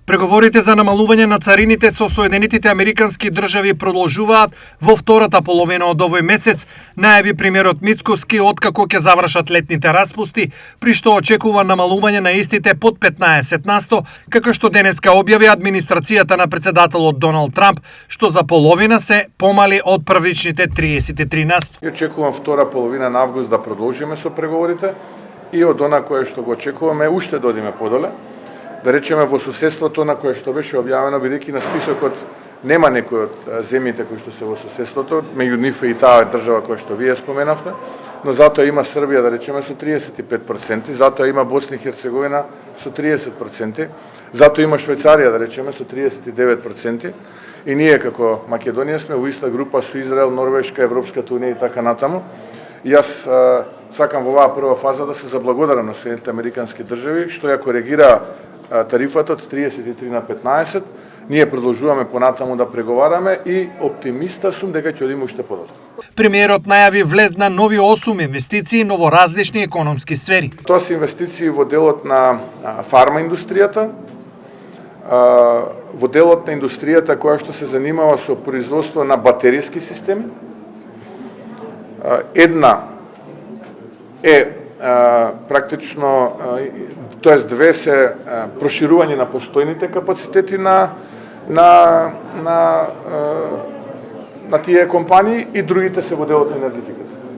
Преговорите за намалување на царините со Соединетите Американски држави продолжуваат во втората половина од овој месец, најави премиерот Мицкоски откако ќе завршат летните распусти, при што очекува намалување на истите под 15%, како што денеска објави администрацијата на председателот Доналд Трамп, што за половина се помали од првичните 33%. Очекувам втора половина на август да продолжиме со преговорите и од она кое што го очекуваме уште да одиме подоле. Да речеме во соседството на кое што беше објавено, бидејќи на списокот нема некој од земјите кои што се во соседството, меѓу нив и таа држава која што вие споменавте, но затоа има Србија, да речеме, со 35%, затоа има Босна и Херцеговина со 30%, затоа има Швајцарија, да речеме, со 39%, и ние како Македонија сме во иста група со Израел, Норвешка, Европската унија и така натаму. И јас сакам во оваа прва фаза да се заблагодарам на Соединетите Американски држави што ја коригира тарифата од 33 на 15. Ние продолжуваме понатаму да преговараме и оптимиста сум дека ќе одиме уште подоле. Премиерот најави влез на нови 8 инвестиции во различни економски сфери. Тоа се инвестиции во делот на фарма индустријата, во делот на индустријата која што се занимава со производство на батериски системи. Една е практично, тоест две се проширување на постојните капацитети на тие компании и другите се во делот на енергетиката.